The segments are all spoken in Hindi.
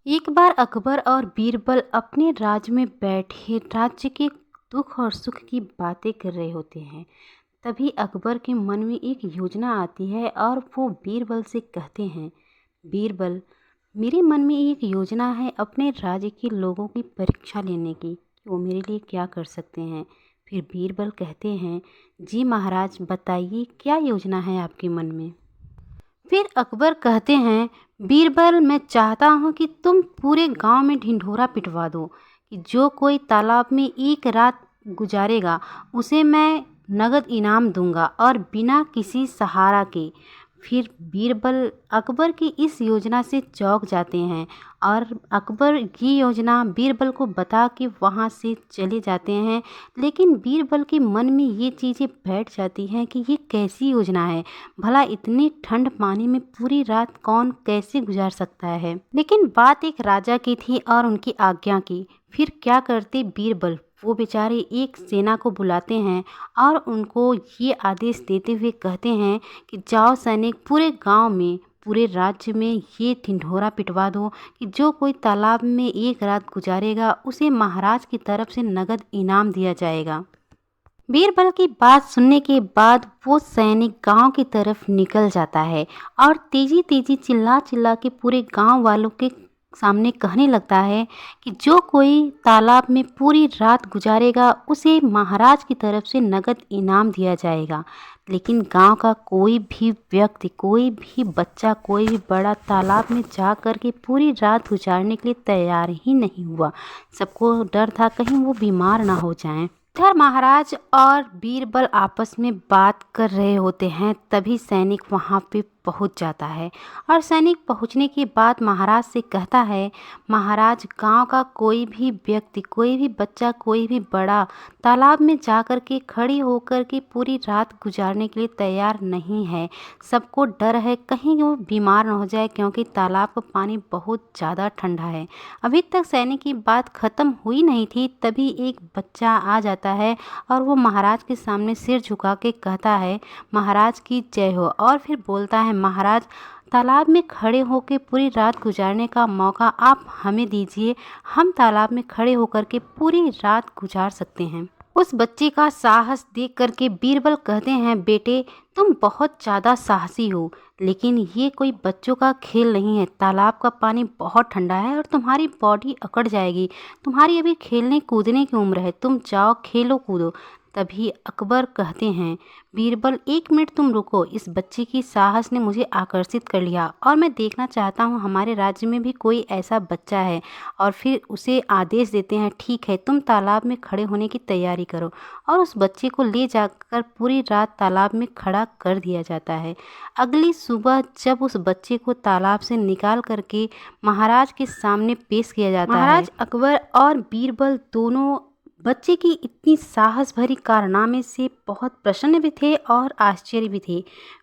एक बार अकबर और बीरबल अपने राज्य में बैठे राज्य के दुख और सुख की बातें कर रहे होते हैं। तभी अकबर के मन में एक योजना आती है और वो बीरबल से कहते हैं, बीरबल, मेरे मन में एक योजना है अपने राज्य के लोगों की परीक्षा लेने की, कि वो मेरे लिए क्या कर सकते हैं। फिर बीरबल कहते हैं, जी महाराज, बताइए क्या योजना है आपके मन में। फिर अकबर कहते हैं, बीरबल, मैं चाहता हूँ कि तुम पूरे गांव में ढिंढोरा पिटवा दो कि जो कोई तालाब में एक रात गुजारेगा उसे मैं नगद इनाम दूंगा और बिना किसी सहारा के। फिर बीरबल अकबर की इस योजना से चौंक जाते हैं और अकबर की योजना बीरबल को बता के वहाँ से चले जाते हैं। लेकिन बीरबल के मन में ये चीज़ें बैठ जाती हैं कि ये कैसी योजना है, भला इतनी ठंड पानी में पूरी रात कौन कैसे गुजार सकता है। लेकिन बात एक राजा की थी और उनकी आज्ञा की। फिर क्या करते बीरबल, वो बेचारे एक सेना को बुलाते हैं और उनको ये आदेश देते हुए कहते हैं कि जाओ सैनिक, पूरे गांव में पूरे राज्य में ये ढिंढोरा पिटवा दो कि जो कोई तालाब में एक रात गुजारेगा उसे महाराज की तरफ से नगद इनाम दिया जाएगा। बीरबल की बात सुनने के बाद वो सैनिक गांव की तरफ निकल जाता है और तेजी तेजी चिल्ला चिल्ला के पूरे गांव वालों के सामने कहने लगता है कि जो कोई तालाब में पूरी रात गुजारेगा उसे महाराज की तरफ से नगद इनाम दिया जाएगा। लेकिन गांव का कोई भी व्यक्ति, कोई भी बच्चा, कोई भी बड़ा तालाब में जा कर के पूरी रात गुजारने के लिए तैयार ही नहीं हुआ। सबको डर था कहीं वो बीमार ना हो जाएं। इधर महाराज और बीरबल आपस में बात कर रहे होते हैं, तभी सैनिक वहां पे पहुंच जाता है और सैनिक पहुंचने के बाद महाराज से कहता है, महाराज, गांव का कोई भी व्यक्ति, कोई भी बच्चा, कोई भी बड़ा तालाब में जाकर के खड़ी होकर के पूरी रात गुजारने के लिए तैयार नहीं है। सबको डर है कहीं वो बीमार न हो जाए क्योंकि तालाब का पानी बहुत ज़्यादा ठंडा है। अभी तक सैनिक की बात खत्म हुई नहीं थी, तभी एक बच्चा आ जाता है और वो महाराज के सामने सिर झुका के कहता है, महाराज की जय हो। और फिर बोलता है, महाराज, तालाब में खड़े होकर पूरी रात गुजारने का मौका आप हमें दीजिए, हम तालाब में खड़े होकर के पूरी रात गुजार सकते हैं। उस बच्चे का साहस देख करके बीरबल कहते हैं, बेटे, तुम बहुत ज़्यादा साहसी हो, लेकिन ये कोई बच्चों का खेल नहीं है। तालाब का पानी बहुत ठंडा है और तुम्हारी बॉडी अकड़ जाएगी। तुम्हारी अभी खेलने कूदने की उम्र है, तुम जाओ खेलो कूदो। तभी अकबर कहते हैं, बीरबल, एक मिनट तुम रुको, इस बच्चे की साहस ने मुझे आकर्षित कर लिया और मैं देखना चाहता हूँ हमारे राज्य में भी कोई ऐसा बच्चा है। और फिर उसे आदेश देते हैं, ठीक है, तुम तालाब में खड़े होने की तैयारी करो। और उस बच्चे को ले जाकर पूरी रात तालाब में खड़ा कर दिया जाता है। अगली सुबह जब उस बच्चे को तालाब से निकाल करके महाराज के सामने पेश किया जाता है, महाराज अकबर और बीरबल दोनों बच्चे की इतनी साहस भरी कारनामे से बहुत प्रसन्न भी थे और आश्चर्य भी थे।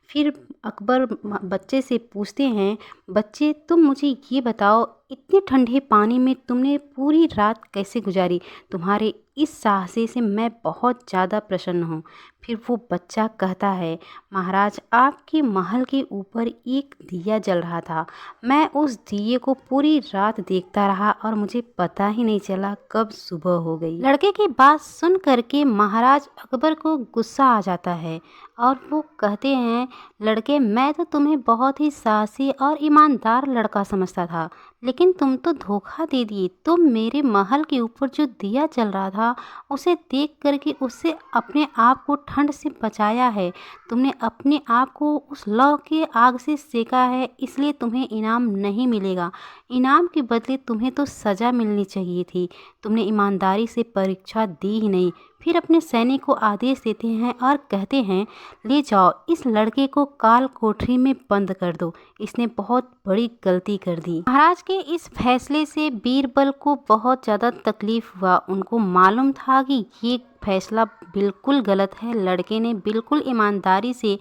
फिर अकबर बच्चे से पूछते हैं, बच्चे, तुम मुझे ये बताओ, इतने ठंडे पानी में तुमने पूरी रात कैसे गुजारी? तुम्हारे इस साहस से मैं बहुत ज़्यादा प्रसन्न हूँ। फिर वो बच्चा कहता है, महाराज, आपके महल के ऊपर एक दिया जल रहा था। मैं उस दिए को पूरी रात देखता रहा और मुझे पता ही नहीं चला कब सुबह हो गई। लड़के की बात सुन करके महाराज अकबर को गुस्सा आ जाता है और वो कहते हैं, लड़के, मैं तो तुम्हें बहुत ही साहसी और ईमानदार लड़का समझता था, लेकिन तुम तो धोखा दे दिए। तुम मेरे महल के ऊपर जो दिया जल रहा था उसे देख करके उससे अपने आप को ठंड से बचाया है। तुमने अपने आप को उस लौ के आग से सेका है, इसलिए तुम्हें इनाम नहीं मिलेगा। इनाम के बदले तुम्हें तो सज़ा मिलनी चाहिए थी। तुमने ईमानदारी से परीक्षा दी ही नहीं। फिर अपने सैनिक को आदेश देते हैं और कहते हैं, ले जाओ, इस लड़के को काल कोठरी में बंद कर दो, इसने बहुत बड़ी गलती कर दी। महाराज के इस फैसले से बीरबल को बहुत ज़्यादा तकलीफ हुआ। उनको मालूम था कि ये फैसला बिल्कुल गलत है। लड़के ने बिल्कुल ईमानदारी से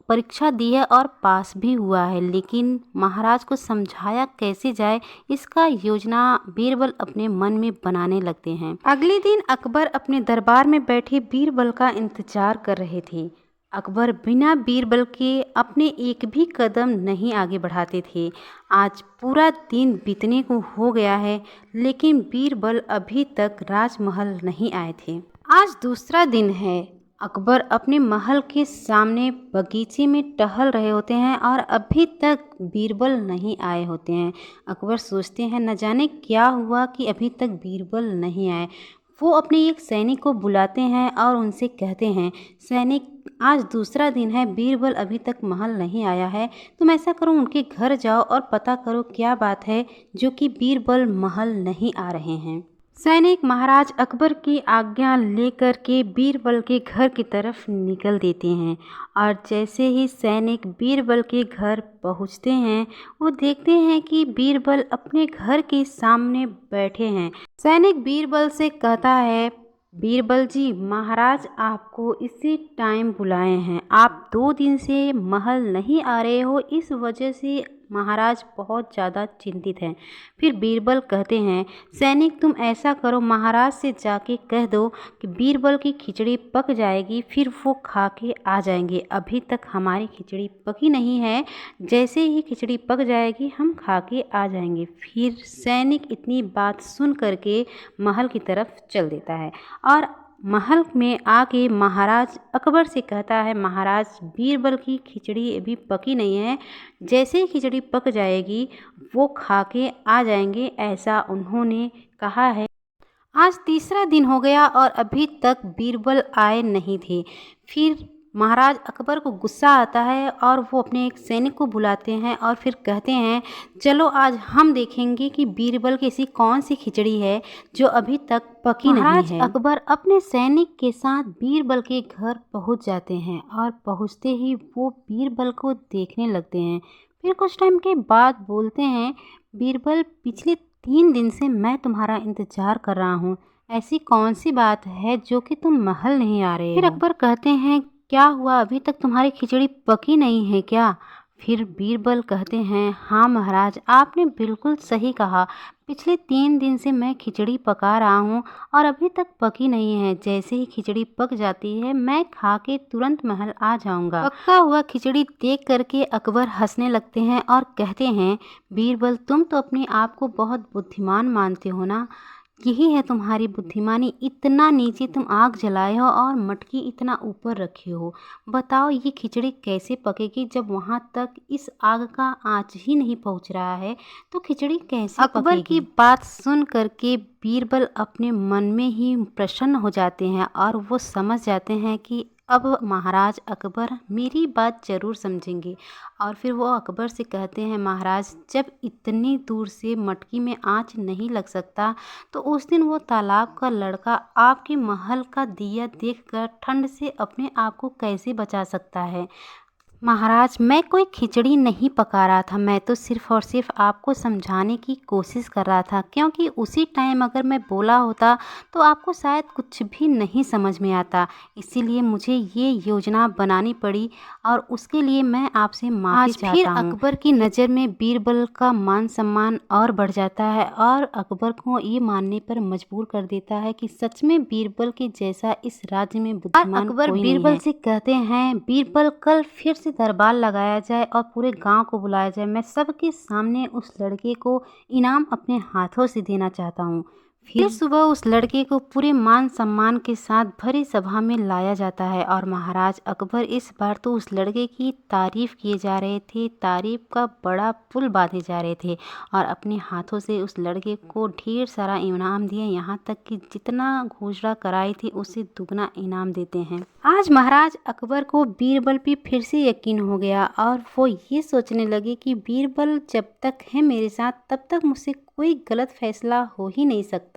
परीक्षा दी है और पास भी हुआ है, लेकिन महाराज को समझाया कैसे जाए, इसका योजना बीरबल अपने मन में बनाने लगते हैं। अगले दिन अकबर अपने दरबार में बैठे बीरबल का इंतजार कर रहे थे। अकबर बिना बीरबल के अपने एक भी कदम नहीं आगे बढ़ाते थे। आज पूरा दिन बीतने को हो गया है, लेकिन बीरबल अभी तक राजमहल नहीं आए थे। आज दूसरा दिन है। अकबर अपने महल के सामने बगीचे में टहल रहे होते हैं और अभी तक बीरबल नहीं आए होते हैं। अकबर सोचते हैं न जाने क्या हुआ कि अभी तक बीरबल नहीं आए। वो अपने एक सैनिक को बुलाते हैं और उनसे कहते हैं, सैनिक, आज दूसरा दिन है, बीरबल अभी तक महल नहीं आया है। तुम ऐसा करो, उनके घर जाओ और पता करो क्या बात है जो कि बीरबल महल नहीं आ रहे हैं। सैनिक महाराज अकबर की आज्ञा लेकर के बीरबल के घर की तरफ निकल देते हैं और जैसे ही सैनिक बीरबल के घर पहुंचते हैं, वो देखते हैं कि बीरबल अपने घर के सामने बैठे हैं। सैनिक बीरबल से कहता है, बीरबल जी, महाराज आपको इसी टाइम बुलाए हैं। आप 2 दिन से महल नहीं आ रहे हो, इस वजह से महाराज बहुत ज़्यादा चिंतित हैं। फिर बीरबल कहते हैं, सैनिक तुम ऐसा करो, महाराज से जाके कह दो कि बीरबल की खिचड़ी पक जाएगी, फिर वो खा के आ जाएंगे। अभी तक हमारी खिचड़ी पकी नहीं है, जैसे ही खिचड़ी पक जाएगी हम खा के आ जाएंगे। फिर सैनिक इतनी बात सुन करके महल की तरफ चल देता है और महल में आके महाराज अकबर से कहता है, महाराज बीरबल की खिचड़ी अभी पकी नहीं है, जैसे ही खिचड़ी पक जाएगी वो खा के आ जाएंगे, ऐसा उन्होंने कहा है। आज तीसरा दिन हो गया और अभी तक बीरबल आए नहीं थे। फिर महाराज अकबर को गुस्सा आता है और वो अपने एक सैनिक को बुलाते हैं और फिर कहते हैं, चलो आज हम देखेंगे कि बीरबल की ऐसी कौन सी खिचड़ी है जो अभी तक पकी नहीं है। महाराज अकबर अपने सैनिक के साथ बीरबल के घर पहुंच जाते हैं और पहुंचते ही वो बीरबल को देखने लगते हैं। फिर कुछ टाइम के बाद बोलते हैं, बीरबल, पिछले 3 दिन से मैं तुम्हारा इंतजार कर रहा हूँ। ऐसी कौन सी बात है जो कि तुम महल नहीं आ रहे हो? फिर अकबर कहते हैं, क्या हुआ, अभी तक तुम्हारी खिचड़ी पकी नहीं है क्या? फिर बीरबल कहते हैं, हाँ महाराज, आपने बिल्कुल सही कहा। पिछले 3 दिन से मैं खिचड़ी पका रहा हूँ और अभी तक पकी नहीं है। जैसे ही खिचड़ी पक जाती है मैं खा के तुरंत महल आ जाऊँगा। पका हुआ खिचड़ी देख करके अकबर हंसने लगते हैं और कहते हैं, बीरबल, तुम तो अपने आप को बहुत बुद्धिमान मानते हो ना? यही है तुम्हारी बुद्धिमानी, इतना नीचे तुम आग जलाए हो और मटकी इतना ऊपर रखे हो। बताओ ये खिचड़ी कैसे पकेगी जब वहाँ तक इस आग का आँच ही नहीं पहुँच रहा है, तो खिचड़ी कैसे पकेगी? अकबर की बात सुन करके बीरबल अपने मन में ही प्रसन्न हो जाते हैं और वो समझ जाते हैं कि अब महाराज अकबर मेरी बात ज़रूर समझेंगे। और फिर वो अकबर से कहते हैं, महाराज, जब इतनी दूर से मटकी में आँच नहीं लग सकता तो उस दिन वो तालाब का लड़का आपके महल का दिया देखकर ठंड से अपने आप को कैसे बचा सकता है? महाराज, मैं कोई खिचड़ी नहीं पका रहा था, मैं तो सिर्फ़ और सिर्फ आपको समझाने की कोशिश कर रहा था, क्योंकि उसी टाइम अगर मैं बोला होता तो आपको शायद कुछ भी नहीं समझ में आता। इसीलिए मुझे ये योजना बनानी पड़ी और उसके लिए मैं आपसे माफ़ी चाहता हूँ। अकबर की नज़र में बीरबल का मान सम्मान और बढ़ जाता है और अकबर को ये मानने पर मजबूर कर देता है कि सच में बीरबल के जैसा इस राज्य में बुद्धिमान अकबर कोई नहीं है। बीरबल से कहते हैं, बीरबल, कल फिर से दरबार लगाया जाए और पूरे गांव को बुलाया जाए। मैं सबके सामने उस लड़के को इनाम अपने हाथों से देना चाहता हूँ। फिर सुबह उस लड़के को पूरे मान सम्मान के साथ भरी सभा में लाया जाता है और महाराज अकबर इस बार तो उस लड़के की तारीफ किए जा रहे थे, तारीफ का बड़ा पुल बांधे जा रहे थे और अपने हाथों से उस लड़के को ढेर सारा इनाम दिए, यहाँ तक कि जितना घोषणा कराई थी उससे दुगना इनाम देते हैं। आज महाराज अकबर को बीरबल पे फिर से यकीन हो गया और वो ये सोचने लगे कि बीरबल जब तक है मेरे साथ तब तक मुझसे कोई गलत फैसला हो ही नहीं सकता।